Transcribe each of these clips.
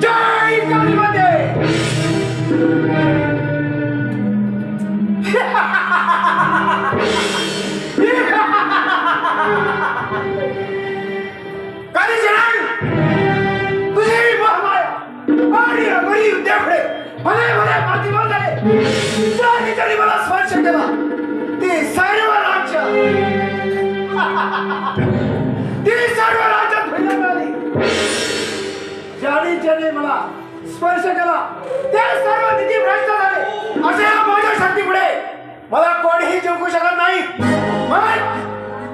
जय कालीमध्ये काही जण तुझी महामाया आणि अगदी उद्यापुढे भले भले मातीमान झाले ज्याने ज्याने मला स्पर्श केला ते सर्व राज्य ती सर्व राज्यात भेटण्यात मिळाली ज्याने ज्याने मला स्पर्श केला ते सर्व निधी भ्रष्ट झाले असे माझ्या शक्तीपुढे मला कोणीही जिंकू शकत नाही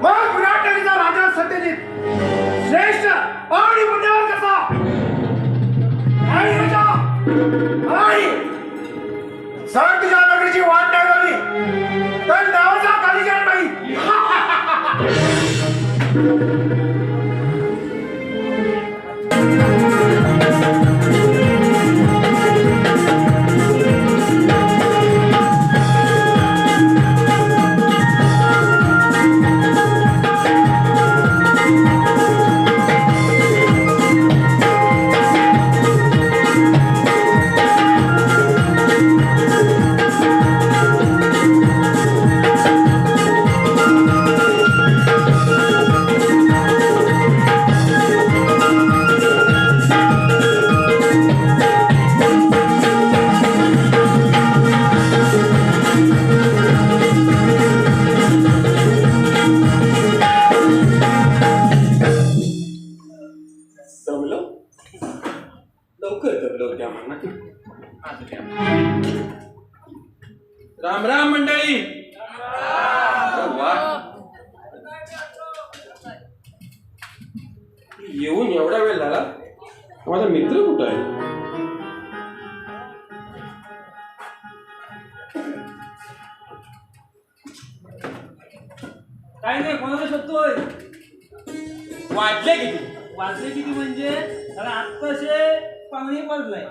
मग विराट नगरीचा राजा सत्यजित श्रेष्ठ आणि बुद्धिमान कसा आणि सर तुझ्या नगरीची वाट नाही झाली तर नावाचा खाली जाणार नाही राम राम मंडळी. येऊन एवढा वेळ झाला माझा मित्र कुठं आहे? काय नाही कोणाला शोधतोय? वाजले किती? वाजले किती म्हणजे आत्ताशे 5:15 वाजलाय.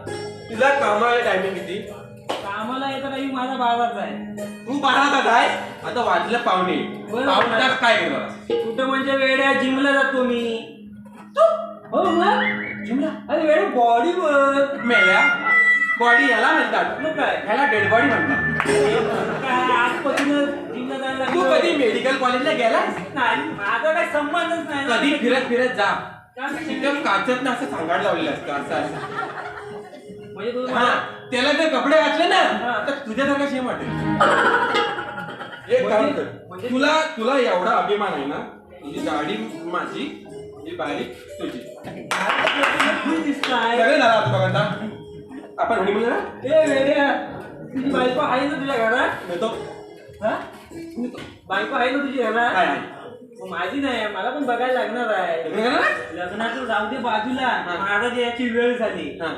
तुला कामाला टायमिंग किती? कामाला येतं काही माझा 12चा आहे. तू 12चा आहे आता वाजलं 5:15. बरं. 5 तास काय करणार? कुठं म्हणजे वेड्या जिमला जातो मी. तू हो मग जिमला? अरे वेळ बॉडीवर मेल्या बॉडी याला म्हणतात. मग काय ह्याला डेड बॉडी म्हणतात. काय आजपासून जिमला जायला तू लागलो. कधी मेडिकल कॉलेजला गेलास? नाही माझा काही संबंधच नाही ना. कधी फिरत फिरत जा. काय तिथं काचत ना असं सांगायला लावलेलं असतं असं म्हणजे तू हा त्याला जर कपडे घातले ना हा. तर तुझ्यासारखा शेम वाटेल. एक काम कर म्हणजे- तुला तुला एवढा अभिमान आहे ना तुझी दाढी माझी ही बारीक तुझी खूप दिसताय. सगळे झाला आता बघा आता. आपण हनीमूनला ना ए वेड्या तुझी बायको आहे ना तुझ्या घरात? येतो हा? बायको आहे ना तुझी घरात? काय आहे मग माझी नाही मला पण बघायला लागणार आहे. लग्न करणार? लग्नाचं जाऊ दे बाजूला. हा. महाराज याची वेळ झाली. हा.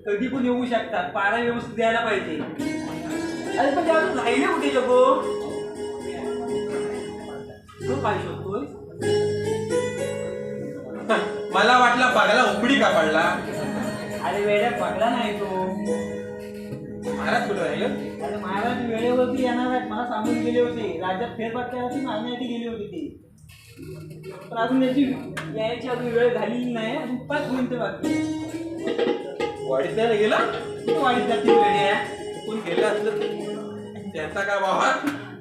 कधी पण येऊ शकतात. पारा व्यवस्थित द्यायला पाहिजे. अरे पण त्यातून राहिले कुठे जगो? तो काय शोधतोय? मला वाटलं बघायला उकडी का पडला. अरे वेड्या पगला नाही तो. महाराज कुठं राहिलं? अरे महाराज वेळेवरती येणार आहेत. मला सांगून गेले होते. राज्यात फेरफटक्यावरती मागण्यासाठी गेली होती ती. पण अजून यायची अजून वेळ झालेली नाही. अजून 5 मिनिटं बाकी. वाडीत नाही गेला वाईट जातील वेड्या. कोण गेलं असलं त्याचा काय बाबा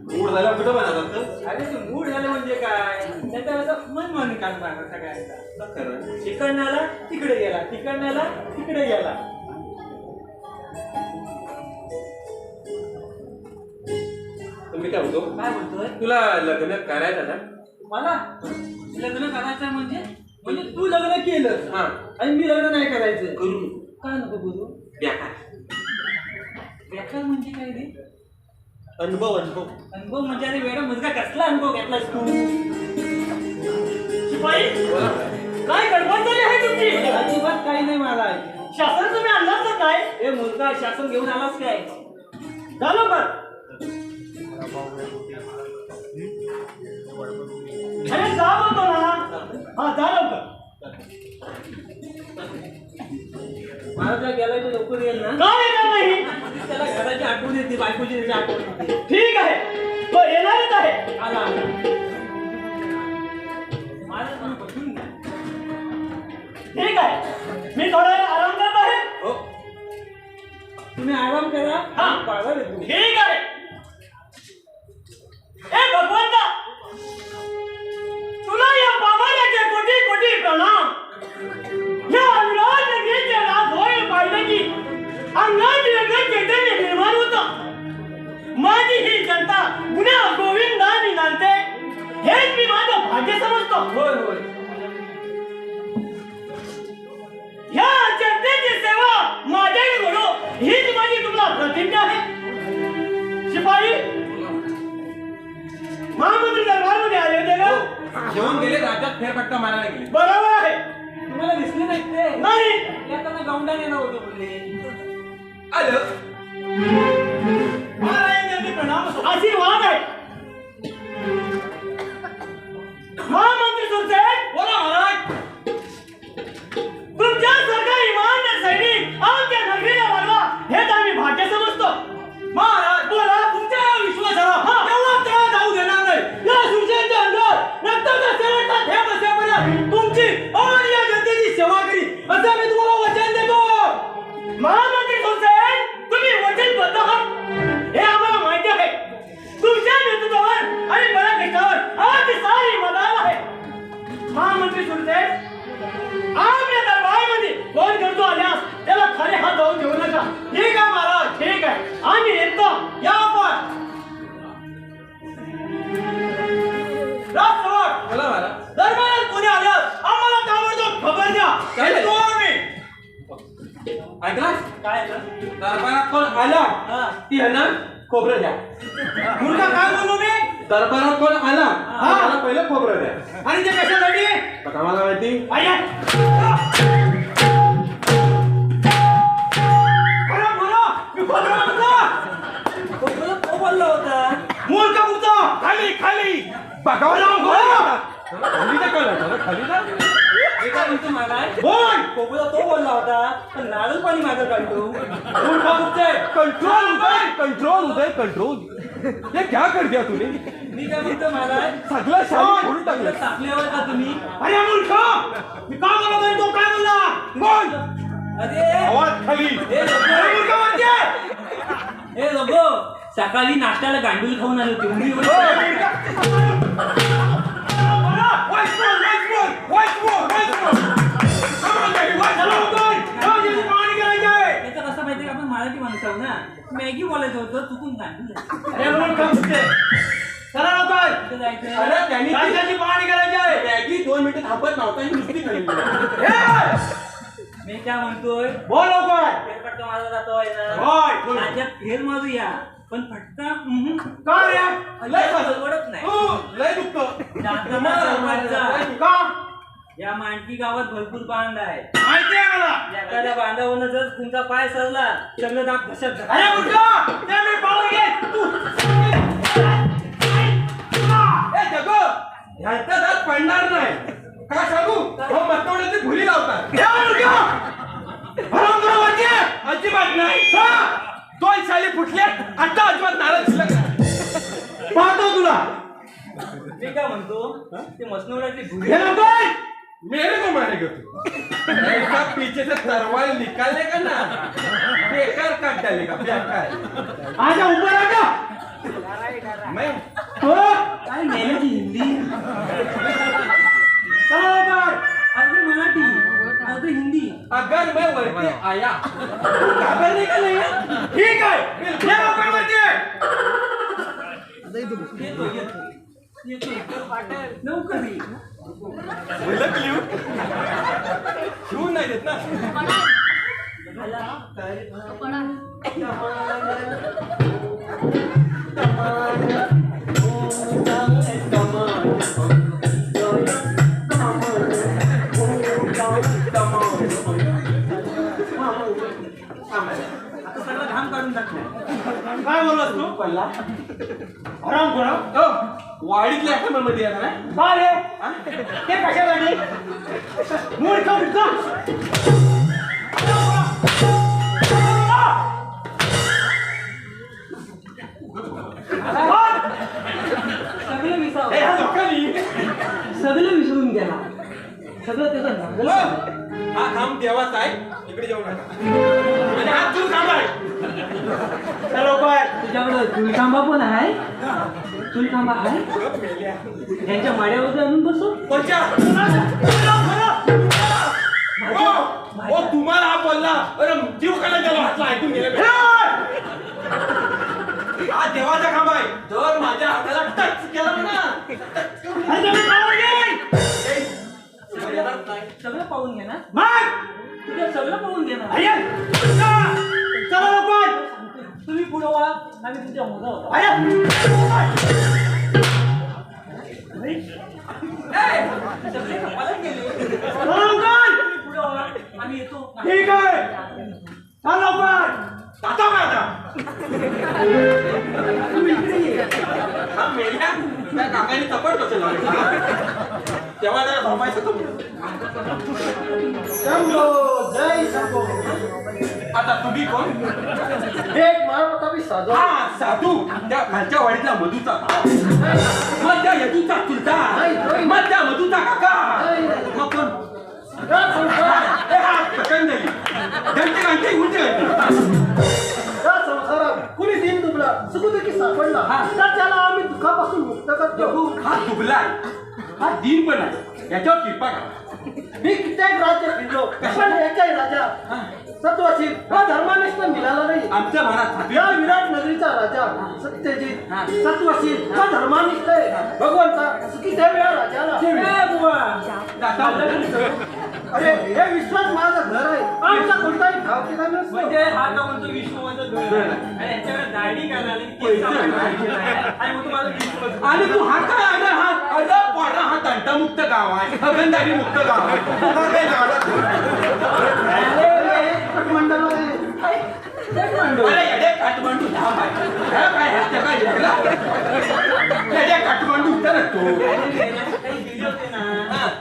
मूड झाला कुठं बनवतात. अरे ते मूड झालं म्हणजे काय त्याचा असं मन काम मारणार सगळ्यांचा. खरं तिकडण्याला तिकडे गेला तिकडण्याला तिकडे गेला. मी काय म्हणतो काय बोलतोय? तुला लग्न करायचं ना? मला लग्न करायचं म्हणजे म्हणजे तू लग्न केलं हा आणि मी लग्न नाही करायचं. करू काय नको बोलू? बेकार बेकार म्हणजे काय रे? अनुभव अनुभव म्हणजे अरे वेळा मुलगा कसला अनुभव घेतलास तू? शिपाई काय गडबड झाली आहे तुमची? अजिबात काही नाही मला. शासन तुम्ही आणलात का काय? हे मुलगा शासन घेऊन आलास काय? झालं का? अरे जा बोलतो ना. हा जा लवकर. महाराज गेला तर लवकर येईल ना? काय येणार नाही? त्याला घराची आठवण येते बायकोची त्याची आठवण येते. ठीक आहे तो येणारच आहे. आला आला माझं पण बसून घ्या. ठीक आहे, मी थोडा वेळ आराम करत आहे. हो तुम्ही आराम करा. हा. पाळवा देतो. ठीक आहे. ए भगवंता, तुला या बाबाचे कोटी कोटी प्रणाम. या अनुराग नगरीचे राज होय पाहिलं की अंगात वेगळं चैतन्य निर्माण होतं. माझी ही जनता गुन्हा गोविंदानी नांदते, हेच मी माझं भाग्य समजतो. होय होय ह्या जनतेची सेवा माझ्याकडे घडो, हीच माझी तुम्हाला प्रतिज्ञा आहे. शिपाई, महामंत्री दरबारमध्ये आले होते का? जेवण गेले, राज्यात फेरफटका मारायला गेले. बरोबर आहे. तुम्हाला दिसले नाहीत ते? नाही. यातना गौंडा नेला होतो बोलले. आलं महाराजांनी प्रणाम असो. आशीर्वाद आहे. महामंत्री सुरसेन, बोला महाराज. तुमच्यासारखा इमानदार सैनिक आमच्या नगरीला वाढवा, हेच आम्ही भाग्य समजतो. महाराज बोला, तुमच्या या विश्वासाला तेव्हा तेव्हा जाऊ देणार नाही. या सुरसेनच्या अंगात रक्ताचा शेवटचा थेंब असेपर्यंत तुमची आणि या जनतेची सेवा करी, असं मी तुम्हाला वचन देतो. महामंत्री सुरसेन, तुम्ही वचनबद्ध आहात हे आम्हाला माहिती आहे. तुमच्या नेतृत्वावर आणि पराक्रमावर आज सारी मदार आहे. महामंत्री सुरसेन, आपल्या दरबारमध्ये कोण करतो आल्यास त्याला खाली हात जाऊन घेऊ नका. ठीक आहे महाराज, ठीक आहे, आम्ही येतो. या आपण राजसभा बोला महाराज. दरबारात कोणी आल्यास आम्हाला ताबडतोब खबर द्या. चालेल. येतो आम्ही. ऐकला काय झालं? दरबारात कोण आला हा. ती ह्यांना खोबरं द्या. मुलगा काय बोलू मी? दरबारात कोण आला हा. त्याला पहिलं खोबरं द्या. आणि ते कशासाठी? आता आम्हाला माहिती. अय्या. बरं, बरं. मी खोबरं आणतो. खोबरं तो बोलला होता. मुलगा कुठचा? खाली खाली बघावं लावून खाली जा कळलं, खाली जा. एका म्हणतो महाराज, बोल. खोबरं तो बोलला होता, पण नारळ पाणी माझं काढतो. मुलगा कुठचा आहे? कंट्रोल उदय, कंट्रोल उदय, कंट्रोल. ये क्या कर दिया तूने? मी काय म्हणतो महाराज, सगळं शाळा फोडून टाकलं. टाकल्यावर का तुम्ही? अरे मूर्ख, मी काय बोलत आहे तो काय बोलला? बोल. अरे आवाज खाली. हे अरे मूर्ख म्हणते. हे लोगो, सकाळी नाश्त्याला गांडूल खाऊन आले होते. उडी उडी. वाईट बोल, वाईट बोल, वाईट बोल, वाईट बोल. वाईट झालं होतं. राजाची पाहणी करायची आहे. याचं कसं माहितीये का, आपण मराठी माणूस आहोत ना. मॅगी बोलायचं होतं, चुकून गांडूल. अरे मूर्ख म्हणते. चला लवकर. कुठे जायचं? अरे त्यांनी राजाची पाहणी करायची आहे. मॅगी 2 मिनिटं थांबत नव्हता ही नुसती खाल्ली. हे! मी काय म्हणतोय, बोल लवकर. फेरफटका मारला जातो आहे ना. होय. राज्यात फेर मारूया, पण फटका का रे? लय परवडत नाही. लय दुखतो. जाताना समाजचा. का? या मांडकी गावात भरपूर बांध आहे. माहिती आहे मला. एखाद्या बांधावरून जर तुमचा पाय सरला, सगळं दाब घशात जातं. अरे मूर्ख, ते मी पाहून घे. तू. ए जगो, ह्यांचा दात पडणार नाही. काय सांगू? हो मतोड्याची भुली लावतात. हे मूर्ख. हरामखोर म्हणजे अजिबात नाही. हा! 2 साली फुटल्या, आता अजिबात नाराज शिल्लक नाही. पाहतो तुला. मी काय म्हणतो, ते मसनवड्याची भुली हे लवकर. मेरे को मारेगा तू. ऐसा पीछे से तरवाल निकालेगा ना, बेकार काट डालेगा. बेकार. आजा ऊपर आजा. मैं हो. काय मेल्याची हिंदी, चला लवकर. अर्ध मराठी, अर्ध हिंदी. अगर मैं वरती आया तो घाबरने का नहीं है? ठीक आहे. हे लवकर वरती. येतो येतो येतो. लवकर ये. बोलत लिहू शिवून नाही देत ना. आता सगळं घाम काढून टाकलं. काय बोललास तू? पहिला हरामखोर. वाडीतल्या मध्ये येणार आहे. का रे? ते कशासाठी? मूर्ख मूर्ख. सगळं त्याचं नांगल हो. हा खांब देवाचा आहे, इकडे जाऊ नका. आणि हा तू खांब आहे. लवकर तुझ्याकडं चुलखांबा पण आहे. चुलखांबा आहे गप मेल्या. त्यांच्या माड्यावर आणून बसू. पंचा. हो, हो, तुम्हाला हा बोलला. अरे जीव काढा त्याला हातला ऐकून गेलं. हा देवाचा खांब आहे. जर माझ्या हाताला टच केला ना, सगळं पाहून घे ना. मग तुझं सगळं पाहून घे ना. अय्या, चला लवकर. तुम्ही पुढं वळा, आम्ही तुमच्या मुलं होतो. अय्या. सगळे कपालात गेले. चला लवकर. तुम्ही पुढं वळा, आम्ही येतो. ठीक आहे, चला लवकर. आता काय आता? तुम्ही इकडे ये. हा मेल्या. त्या काकाने चपट कसं लावलं? तेव्हा जरा झोपायचं तुम्ही. शंभो जय शंभो. आता तुम्ही कोण? एक महाप्रतापी साधू. हा साधू. त्या खालच्या वाडीतला मधूचा काका. मग त्या यदूचा चुलता. मग त्या मधूचा काका. मग कोण? ए, हा पतंजली. घंटे घंटे उंचे घंटे. या संसारात कुणी दिन दुबला सुखदुःखी सापडला तर त्याला आम्ही दुःखापासून मुक्त करतो. हा दुबलाय. हा दीन पण आहे. याच्यावर कृपा करा. मी कित्येक राज्य फिरलो पण एकाही राजा सत्वशील व धर्मानिष्ठ मिळाला नाही. आमच्या महाराज या विराट नगरीचा राजा सत्यजित सत्वशील व धर्मानिष्ठ आहे. भगवंता सुखी ठेव या राजाला. ए बुवा, अरे हे विश्वास माझं घर आहे. आमचा कोणताही भाव केला नसतो. म्हणजे हा का म्हणतो विष्णूमाचा घर आहे. आणि यांच्याकडे दाढी घालायला केस कापायला आणि मग तुम्हाला विश्वास. आणि तू हा काय आला? हा अरे पोरा, हा तंटामुक्त गाव आहे. हगणदारी मुक्त गाव आहे. हा काय मंडळ आहे. अरे येडे काठमांडू धाम आहे. हे काय ह्याच्या काय वेगळा? येडे काठमांडू उतरत तो. काही गेले होते ना.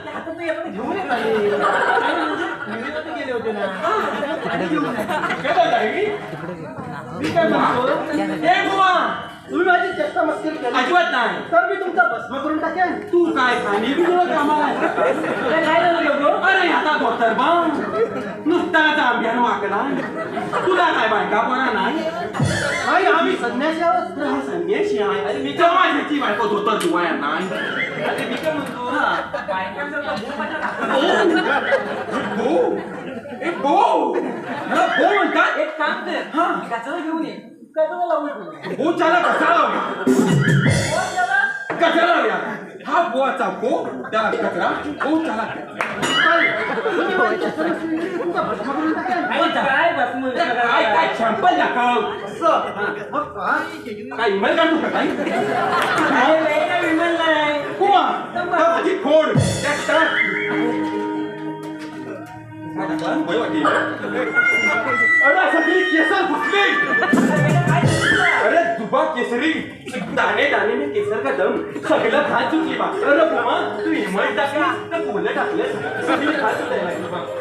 ते आता ते आपण घेऊन येत आहे. काही म्हणजे मुलीमध्ये गेले होते ना. आणि घेऊन ये. केलं जाईल? मी काय म्हणतो ए बुवा, तुम्ही माझी चेष्टा मस्करी केली अजिबात नाही. तर मी तुमचा भस्म करून टाकेन. तू काय खाली बिघडलं कामाला आहे? काय झालं लोक? अरे आता धोतर बा नुसताच आंब्यानं वाकला. तुला काय बायका पणा नाही? नाही आम्ही संन्यासी आहोत. हा संन्यासी आहे. अरे मी माझ्याची बायको धोतर धुवाया नाही. अरे मी काय म्हणतो बायकांचा भूपाचा टाकला. हो ए हो मला हो म्हणतात. एक काम कर. हा. कचरा घेऊन ये. कचरा लावून ठेव. हो त्याला कचरा लावूया. कोण त्याला? कचरा लावूया. हा बोचा हो त्याला कचरा हो त्याला तुम्ही माझी चेष्टा मस्करी केली, तुमचा भस्म करून टाकेन. काय भस्म काय काय शॅम्पल दाखव. मग पहा. काय इमेल काढतो का काही? काय वेगळा विमान नाही. कुवा माझी खोड त्या अरे सगळी केसर फुटली. अरे दुबा केसरी दाणे दाणे में केसर का दम सगळं खा चुकली बा. अरे बाबा तू इमल टाकली तर फुलं टाकले सगळी खा चुकली.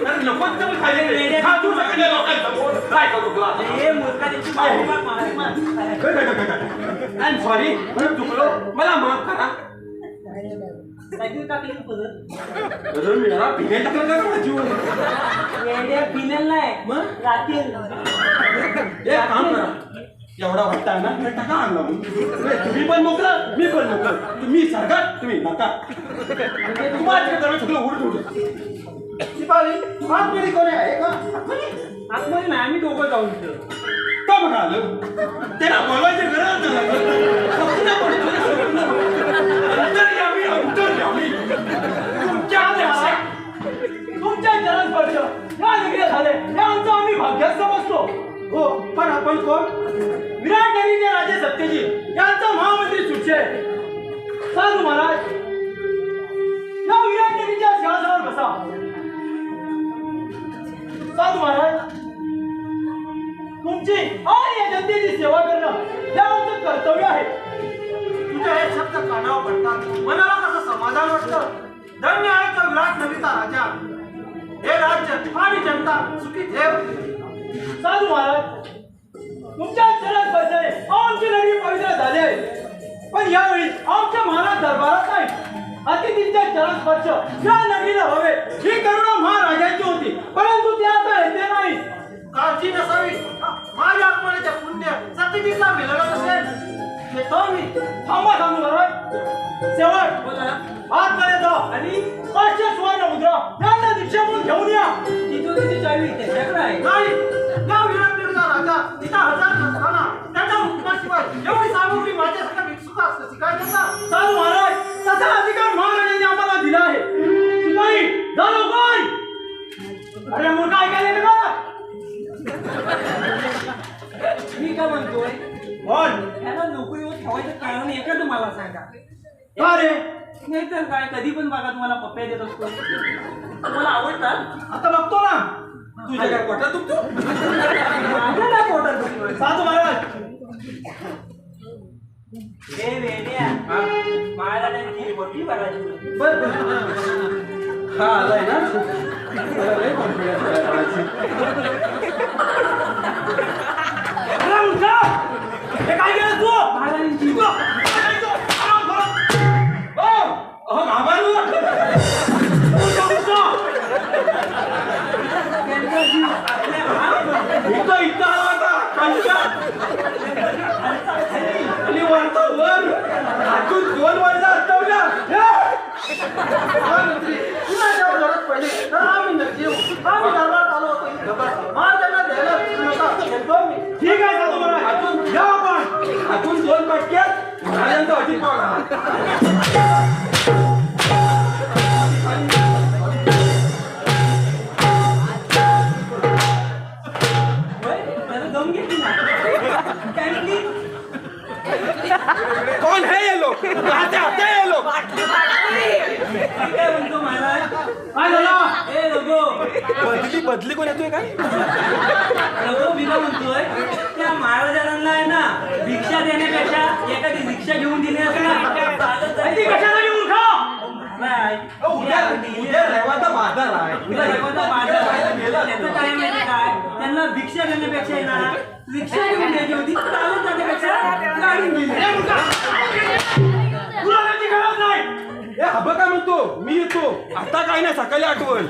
अरे नकोच तर खायला नाही. खा तू सगळ्या लोकांसमोर काय करू तुला? हे मूर्खाची बायको आय एम सॉरी म्हणून चुकलो. मला माफ करा. सायकल टाकली का परत? अरे मी याला पिघेल टाकलं का माझी जीवन? येड्या पिनल नाही मग? रात्री एक काम करा. एवढा वाटता ना मी टाका आणला तुम्ही पण मोकळं मी पण मोकळं. तुम्ही सरका तुम्ही नका. तुम्हाला सगळं उडत उडत. शिपाई आतमध्ये कोणी आहे का? आतमध्ये नाही आम्ही दोघं जाऊन येतो. का बघा आलं? त्याला बोलवायची गरज नाही. स्वप्न पडतो अंतर्यामी अंतर्यामी. तुमच्या जनात पडलं या नगरीत झाले या आमचं आम्ही भाग्यात समजतो. हो पण आपण कोण? विराट नगरीचे राजे सत्यजित यांचा महामंत्री सुचे. साधू महाराज या विराट नगरीच्या सिंहासनावर बसा. साधू महाराज तुमची आणि या जनतेची सेवा करणं हे आमचं कर्तव्य आहे. तुझे हे शब्द कानावर पडतात. मनाला कसं समाधान वाटतं. धन्य आहे तो विराट नगरीचा राजा. हे राज्य आणि जनता सुखी ठेव. साधू महाराज तुमच्या चरणात पडले आमची नगरी पवित्र झाली आहे. पण यावेळी आमच्या महाराज दरबारात नाही अतिथींच्या चरणस्पर्श या नगरीला व्हावे ही करुणा महाराजांची होती, परंतु ते आता येते नाही. काळजी नसावी. माझ्या आत्मनेच्या पुण्य सत्यजितला मिळवत असेल. येतो मी. थांबा सांगू महाराज. शेवट आतमध्ये जा आणि 500 सुवर्ण मुद्रा त्यांना दीक्षा म्हणून घेऊन या. तिथं चावी त्याच्याकडे आहे. नाही, या विराटगडचा राजा तिचा हजार नसताना त्याच्या मुक्ताशिवाय एवढी सामग्री माझ्यासारख्या भिक्षुका शिकायचं का? साधू महाराज, तसा अधिकार महाराजांनी आम्हाला दिला आहे. शिपाई जा लवकर. अरे मूर्ख ऐकायला का? मी काय म्हणतोय, बोल. त्याला नोकरीवर ठेवायचं कारण एखादं मला सांगा. का रे? नाही तर काय, कधी पण बघा तुम्हाला पप्प्या देत असतो. तुम्हाला आवडतात? आता बघतो ना. तुझ्या काय पोटात दुखतो? माझ्या ना पोटात दुखतोय. साधू महाराज, हे वेड्या, महाराजांची मोठी बघायची होती. बर हा आलाय ना. मला लय confidence आहे बाळाची. अरे उठा. हे काय केलं तू? महाराजांची आराम करा. अहो मामारू. उठा, उठा. त्यांचा जीव आपल्या इथं आला होता. कंटाळ. आणि वरचा वर हातून 2 वर्ष हटवल्या. कुणाच्यावर गरज पडली तर आम्ही नक्की येऊ. आम्ही दरबारात आलो होतो इथं. महाराजांना द्यायला विसरू नका. येतो मी. ठीक आहे साधू महाराज, या आपण. हातून 2 पटक्यात महाराजांचा अजित पावला. त्याला दम घेतली ना. त्यांनी कौन है ये लोग? कहाँ से आते हैं ये लोग? मी काय म्हणतो महाराज, काय झालं? ए रघु, बदली कोण येतोय काय? रघु मी काय म्हणतोय, त्या महाराजांना आहे ना भिक्षा देण्यापेक्षा एखादी रिक्षा घेऊन दिली असं ना. ती कशासाठी मूर्ख? उद्या रविवारचा बाजार आहे. त्याचं काय माहिती काय, त्यांना भिक्षा देण्यापेक्षा आहे ना रिक्षा घेऊन द्यायची होती. चालत जाण्यापेक्षा गाडी दिली. तुला त्याची गरज नाही. ए हबं काय म्हणतो? मी येतो. आता काय नाही, सकाळी आठवण.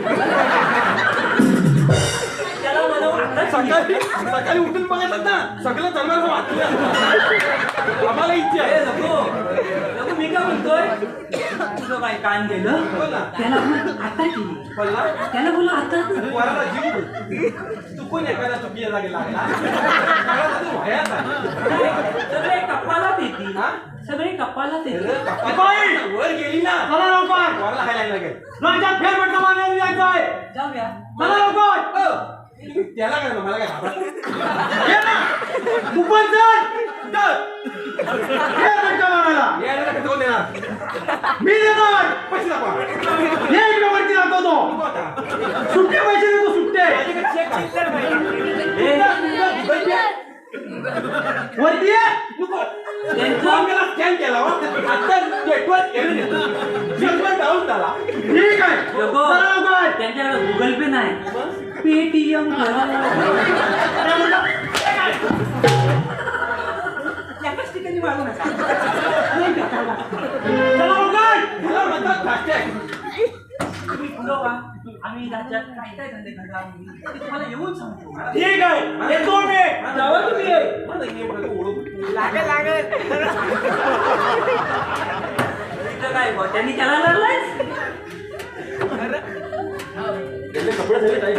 त्याला मला वाटतं सकाळी उठून बघायचं ना, सगळं जन्माला वाचलं. आम्हाला इच्छा आहे. रघु मी काय म्हणतोय, तुझं काय कान गेलं? बोला. त्याला बोल आता केली. बोलला? त्याला बोल आता. वराला जीव दे. चुकून एखादा चुकीला लागेल लागला. तू भयात आहे. सगळे कपालात येतील. हा? सगळे कपालात येतील. कपाळी वर गेली ना, चला लवकर. वराला हायला लागेल. राज्यात फेरफटका मारण्याला जायचं आहे. जाऊया. चला लवकर. त्याला काय मला काय घाबरत? ये ना. तू पण चल. फेरफटका मारायला. यायला कसं कोण देणार? मी देणार. पैसे दाखवा. हे इकडे वरती दाखवतो. नको आता. सुट्टे पैसे देतो, सुट्टे. माझ्याकडे check आहे. वरती ये. फोन केला, scan केला हो. आता network error येतो. server down झाला. ठीक आहे. रघु, चला लवकर. त्यांच्याकडे गुगल पे नाही, पेटीएम एकाच ठिकाणी मागू नका. चला लवकर. ह्याला म्हणतात फास्टॅग. तुम्ही पुढं व्हा. आम्ही राज्यात काय काय धंदे करणार ते तुम्हाला येऊन सांगतो. ठीक आहे. येतो मी. जावा तुम्ही. मला हे बघा, ओळख. इथं काय त्यांनी त्याला लागलाय. त्याचे कपडे सगळे टाईट.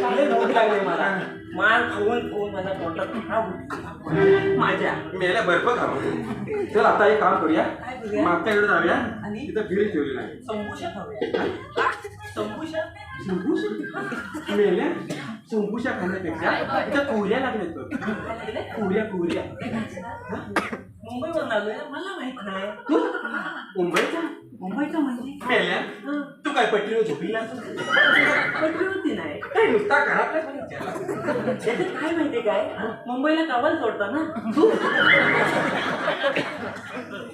चांगले भूक लागले मला. माल खाऊन खाऊन माझ्या पोटात खराब होती. माझ्या मेला बर्फ खावा. चल आता एक काम करूया, काय करूया? मागच्याकडे जाऊया. आणि? तिथं गिरीश ठेवलेला आहे. संपुषा खाऊया. संपुषा मेल्या संपुषा खाण्यापेक्षा त्या कोऱ्या लागल्यात बघ. कोऱ्या मुंबईवरून आलोय, मला माहित नाही. तू मुंबईचा मुंबईचं म्हणजे मेल्या तू काय पट्टीवर झोपीला पटली होती नाही. काय नुसता घरातल्या त्याच्यात काय माहितीये काय, मुंबईला कावाल सोडता ना तू.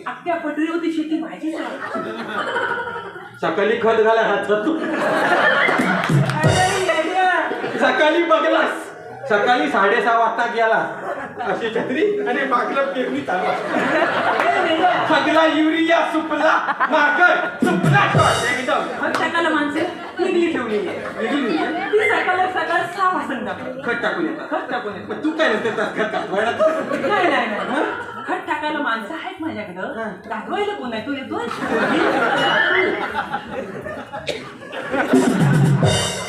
अख्ख्या पटरीवरती शेती माझीच आहे. सकाळी खत घाला हातात तू. अरे येड्या. सकाळी बघलास, सकाळी 6:30 वाजता गेला अशी छत्री आणि मागलं पेरणी चालू असते. सगळा युरिया सुपला माकड सुपला shot. एकदम खत टाकायला माणसं निघली ठेवलेली आहे. वेगळी आहे. ती सकाळी सकाळ 6 वाजता टाकतात. खत टाकून येतात. खत टाकून येतात. पण तू काय नसते खत टाकवायला नाही खत टाकायला माणसं आहेत माझ्याकडं. दाखवायला कोण आहे? तू येतोय?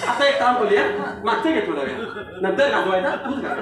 आता एक काम करूया मागचं घेतो नव्या नंतर गाजवायचा तूच गाजव.